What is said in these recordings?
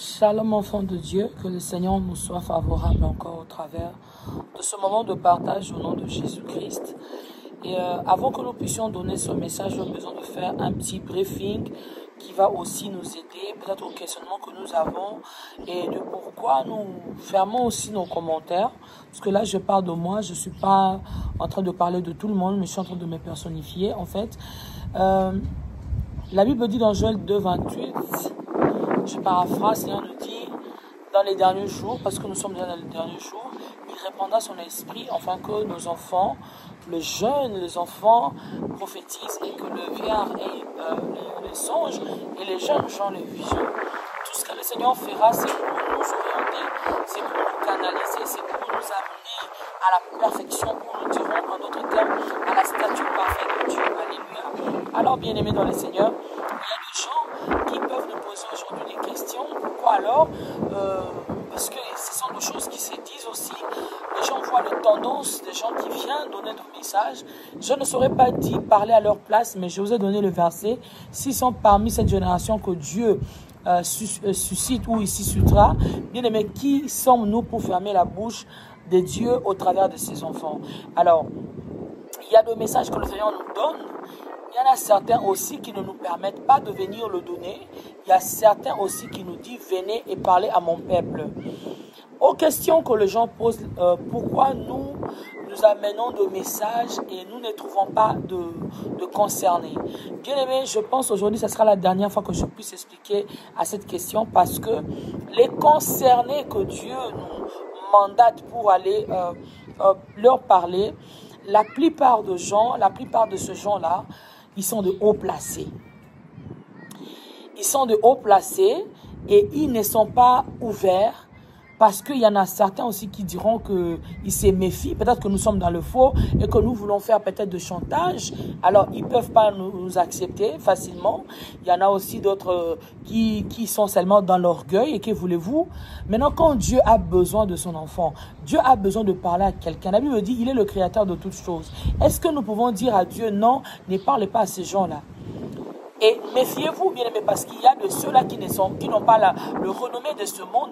Shalom enfants de Dieu, que le Seigneur nous soit favorable encore au travers de ce moment de partage au nom de Jésus-Christ. Et avant que nous puissions donner ce message, j'ai besoin de faire un petit briefing qui va aussi nous aider, peut-être au questionnement que nous avons et de pourquoi nous fermons aussi nos commentaires. Parce que là, je parle de moi, je ne suis pas en train de parler de tout le monde, mais je suis en train de me personnifier en fait. La Bible dit dans Joël 2, 28, je paraphrase, Seigneur nous dit, dans les derniers jours, parce que nous sommes déjà dans les derniers jours, il répandra son esprit afin que nos enfants, les jeunes, les enfants prophétisent et que le vieillard ait les songes et les jeunes gens les visions. Tout ce que le Seigneur fera, c'est pour nous orienter, c'est pour nous canaliser, c'est pour nous amener à la perfection, pour nous dirons en d'autres termes, à la stature parfaite de Dieu. Alléluia. Alors, bien-aimés dans le Seigneur, il y a des gens qui peuvent nous poser aujourd'hui des questions. Pourquoi alors parce que ce sont des choses qui se disent aussi. Les gens voient les tendances des gens qui viennent donner des messages. Je ne saurais pas dire parler à leur place, mais je vous ai donné le verset. S'ils sont parmi cette génération que Dieu suscite ou ici suscitera, bien aimé, qui sommes-nous pour fermer la bouche de Dieu au travers de ses enfants? Alors, il y a des messages que le Seigneur nous donne. Il y en a certains aussi qui ne nous permettent pas de venir le donner. Il y a certains aussi qui nous disent « Venez et parlez à mon peuple ». Aux questions que les gens posent, pourquoi nous amenons des messages et nous ne trouvons pas de concernés. Bien aimé, je pense aujourd'hui, ce sera la dernière fois que je puisse expliquer à cette question parce que les concernés que Dieu nous mandate pour aller leur parler, la plupart de ces gens-là, ils sont de haut placés. Ils sont de haut placés et ils ne sont pas ouverts parce qu'il y en a certains aussi qui diront qu'ils se méfient. Peut-être que nous sommes dans le faux et que nous voulons faire peut-être de chantage. Alors, ils ne peuvent pas nous accepter facilement. Il y en a aussi d'autres qui sont seulement dans l'orgueil. Et que voulez-vous? Maintenant, quand Dieu a besoin de son enfant, Dieu a besoin de parler à quelqu'un. La Bible dit, il est le créateur de toutes choses. Est-ce que nous pouvons dire à Dieu, non, ne parlez pas à ces gens-là? Et méfiez-vous, bien aimés, parce qu'il y a de ceux-là qui n'ont pas le renommé de ce monde,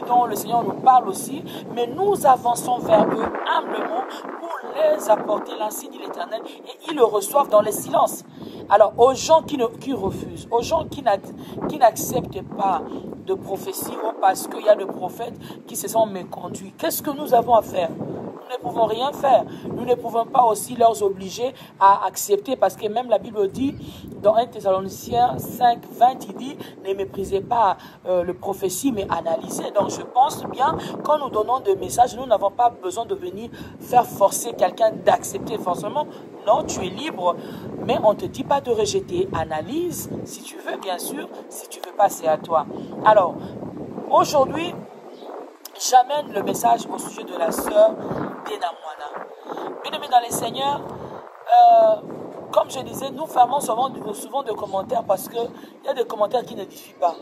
dont le Seigneur nous parle aussi, mais nous avançons vers eux humblement pour les apporter l'ainsi dit l'Éternel, et ils le reçoivent dans le silence. Alors, aux gens qui refusent, aux gens qui n'acceptent pas de prophétie, ou parce qu'il y a des prophètes qui se sont méconduits, qu'est-ce que nous avons à faire? Nous ne pouvons rien faire. Nous ne pouvons pas aussi leur obliger à accepter parce que même la Bible dit dans 1 Thessaloniciens 5, 20, il dit ne méprisez pas le prophétie mais analysez. Donc je pense bien quand nous donnons des messages, nous n'avons pas besoin de venir faire forcer quelqu'un d'accepter forcément. Non, tu es libre, mais on ne te dit pas de rejeter. Analyse si tu veux, bien sûr. Si tu ne veux pas, c'est à toi. Alors, aujourd'hui, j'amène le message au sujet de la sœur Denamwana. Bien-aimés dans les seigneurs, comme je disais, nous fermons souvent de commentaires parce qu'il y a des commentaires qui n'édifient pas.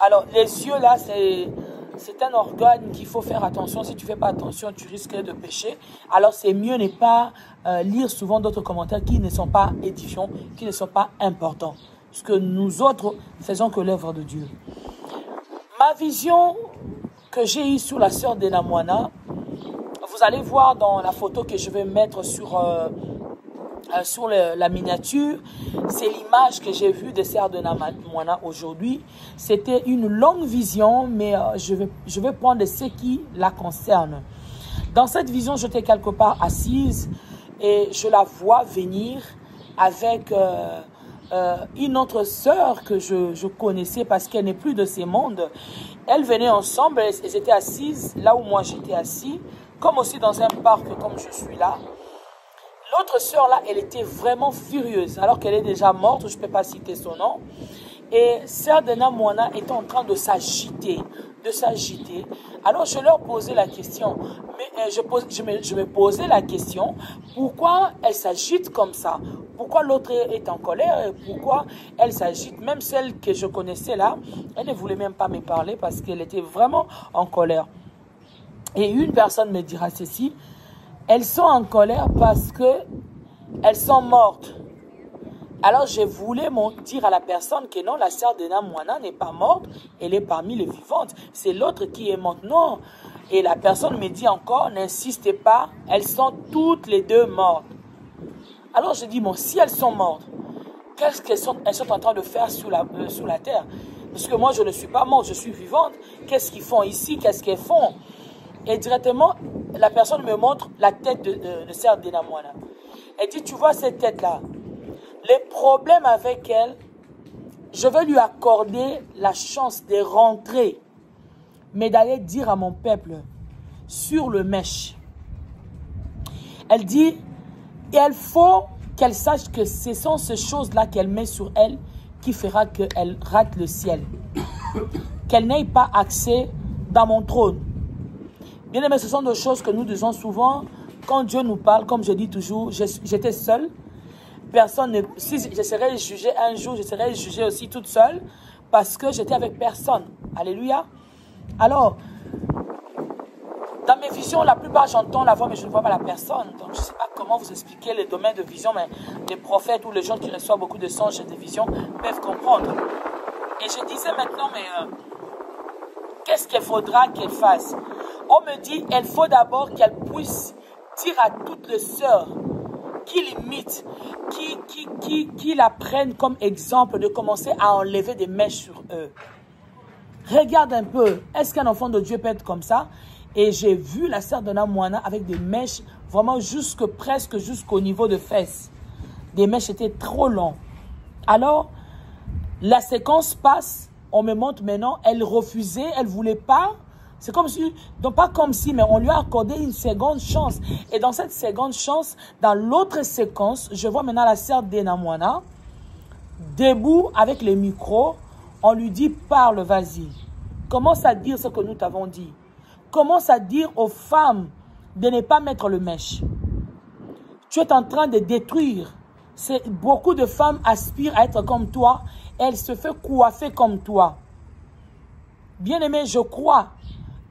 Alors, les yeux là, c'est un organe qu'il faut faire attention. Si tu ne fais pas attention, tu risques de pécher. Alors, c'est mieux ne pas lire souvent d'autres commentaires qui ne sont pas édifiants, qui ne sont pas importants. Parce que nous autres faisons que l'œuvre de Dieu. Ma vision que j'ai eue sur la sœur Denamwana, vous allez voir dans la photo que je vais mettre sur la miniature, c'est l'image que j'ai vue de sœur Denamwana aujourd'hui. C'était une longue vision, mais je vais prendre ce qui la concerne. Dans cette vision, j'étais quelque part assise et je la vois venir avec une autre sœur que je connaissais parce qu'elle n'est plus de ces mondes. Elles venaient ensemble, elles étaient assises là où moi j'étais assis, comme aussi dans un parc comme je suis là. L'autre sœur là, elle était vraiment furieuse, alors qu'elle est déjà morte, je ne peux pas citer son nom. Et sœur Denamwana était en train de s'agiter, Alors je leur posais la question, mais je me posais la question, pourquoi elle s'agite comme ça? Pourquoi l'autre est en colère et pourquoi elle s'agite? Même celle que je connaissais là, elle ne voulait même pas me parler parce qu'elle était vraiment en colère. Et une personne me dira ceci, elles sont en colère parce qu'elles sont mortes. Alors je voulais dire à la personne que non, la sœur Dena Mwana n'est pas morte, elle est parmi les vivantes. C'est l'autre qui est morte. Non. Et la personne me dit encore, n'insistez pas, elles sont toutes les deux mortes. Alors je dis, bon, si elles sont mortes, qu'est-ce qu'elles sont en train de faire sous la terre? Parce que moi, je ne suis pas morte, je suis vivante. Qu'est-ce qu'ils font ici? Qu'est-ce qu'elles font? Et directement, la personne me montre la tête de sœur Dena Mwana. Elle dit, tu vois cette tête-là? Les problèmes avec elle, je vais lui accorder la chance de rentrer, mais d'aller dire à mon peuple sur le mèche. Elle dit, il faut qu'elle sache que ce sont ces choses-là qu'elle met sur elle qui fera qu'elle rate le ciel. Qu'elle n'ait pas accès dans mon trône. Bien aimé, ce sont des choses que nous disons souvent quand Dieu nous parle, comme je dis toujours, j'étais seule. Personne ne, si je serais jugée un jour, je serais jugée aussi toute seule parce que j'étais avec personne. Alléluia. Alors, dans mes visions, la plupart j'entends la voix, mais je ne vois pas la personne. Donc, je ne sais pas comment vous expliquer les domaines de vision, mais les prophètes ou les gens qui reçoivent beaucoup de songes et de visions peuvent comprendre. Et je disais maintenant, mais qu'est-ce qu'il faudra qu'elle fasse? On me dit, il faut d'abord qu'elle puisse dire à toutes les sœurs qui l'imitent, qui la prennent comme exemple de commencer à enlever des mèches sur eux. Regarde un peu, est-ce qu'un enfant de Dieu peut être comme ça? Et j'ai vu la sœur Dena Mwana avec des mèches vraiment presque jusqu'au niveau de fesses. Des mèches étaient trop longues. Alors, la séquence passe, on me montre maintenant, elle refusait, elle ne voulait pas. C'est comme si, donc pas comme si, mais on lui a accordé une seconde chance. Et dans cette seconde chance, dans l'autre séquence, je vois maintenant la sœur Dena Mwana, debout avec les micros, on lui dit, parle, vas-y. Commence à dire ce que nous t'avons dit. Commence à dire aux femmes de ne pas mettre le mèche. Tu es en train de détruire. Beaucoup de femmes aspirent à être comme toi. Elles se font coiffer comme toi. Bien-aimé, je crois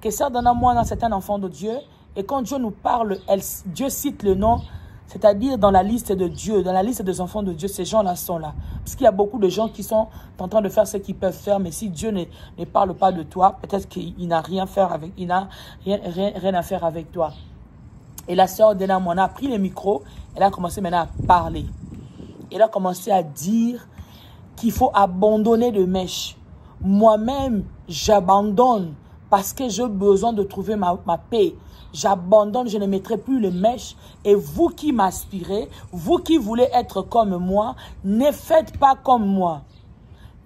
que sœur Dena Mwana, c'est un enfant de Dieu. Et quand Dieu nous parle, Dieu cite le nom, c'est-à-dire dans la liste de Dieu, dans la liste des enfants de Dieu, ces gens-là sont là. Parce qu'il y a beaucoup de gens qui sont en train de faire ce qu'ils peuvent faire, mais si Dieu ne parle pas de toi, peut-être qu'il n'a rien à faire avec toi. Et la sœur Dena Mwana a pris le micro, elle a commencé maintenant à parler. Elle a commencé à dire qu'il faut abandonner le mèche. Moi-même, j'abandonne parce que j'ai besoin de trouver ma paix. J'abandonne, je ne mettrai plus le mèche. Et vous qui m'aspirez, vous qui voulez être comme moi, ne faites pas comme moi.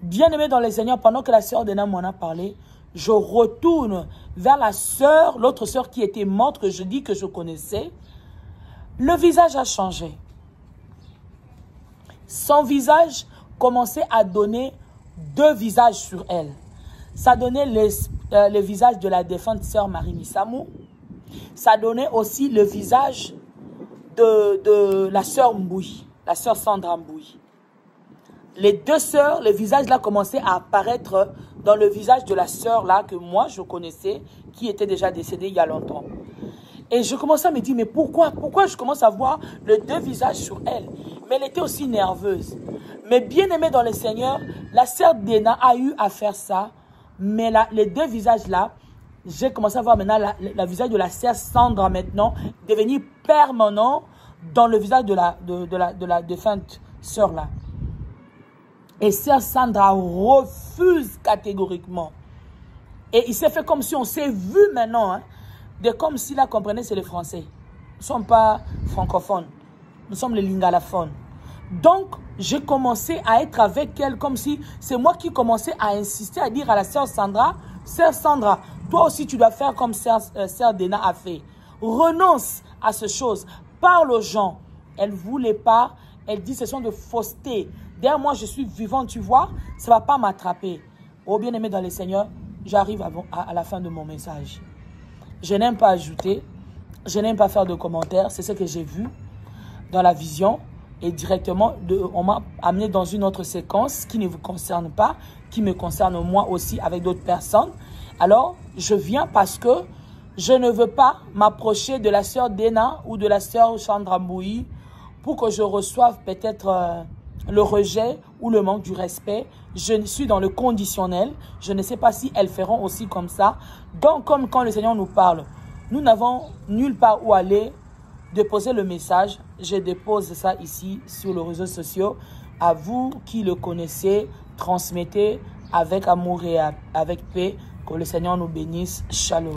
Bien-aimé dans le Seigneur, pendant que la sœur Dena Mwana parlait, je retourne vers la sœur, l'autre sœur qui était morte, que je dis que je connaissais. Le visage a changé. Son visage commençait à donner deux visages sur elle. Ça donnait le visage de la défunte sœur Marie Missamou. Ça donnait aussi le visage de la sœur Mbouy, la sœur Sandra Mbouy. Les deux sœurs, le visage là commençait à apparaître dans le visage de la sœur là que moi je connaissais, qui était déjà décédée il y a longtemps. Et je commençais à me dire, mais pourquoi je commence à voir les deux visages sur elle? Mais elle était aussi nerveuse. Mais bien aimée dans le Seigneur, la sœur Dena a eu à faire ça. Mais les deux visages là, j'ai commencé à voir maintenant le visage de la sœur Sandra maintenant devenir permanent dans le visage de la défunte sœur là. Et sœur Sandra refuse catégoriquement. Et il s'est fait comme si on s'est vu maintenant, hein, de comme si la comprenait c'est les Français. Nous ne sommes pas francophones, nous sommes les lingalophones. Donc, j'ai commencé à être avec elle comme si c'est moi qui commençais à insister, à dire à la sœur Sandra, toi aussi tu dois faire comme sœur Dena a fait. Renonce à ces choses, parle aux gens. Elle ne voulait pas, elle dit ce sont de faussetés. Derrière moi je suis vivante, tu vois, ça ne va pas m'attraper. Oh bien-aimé dans le Seigneur, j'arrive à la fin de mon message. Je n'aime pas ajouter, je n'aime pas faire de commentaires, c'est ce que j'ai vu dans la vision. Et directement, on m'a amené dans une autre séquence qui ne vous concerne pas, qui me concerne moi aussi avec d'autres personnes. Alors, je viens parce que je ne veux pas m'approcher de la sœur Dena ou de la sœur Sandra Mbouy pour que je reçoive peut-être le rejet ou le manque du respect. Je suis dans le conditionnel. Je ne sais pas si elles feront aussi comme ça. Donc, comme quand le Seigneur nous parle, nous n'avons nulle part où aller. Déposer le message. Je dépose ça ici sur les réseaux sociaux. À vous qui le connaissez, transmettez avec amour et avec paix. Que le Seigneur nous bénisse. Shalom.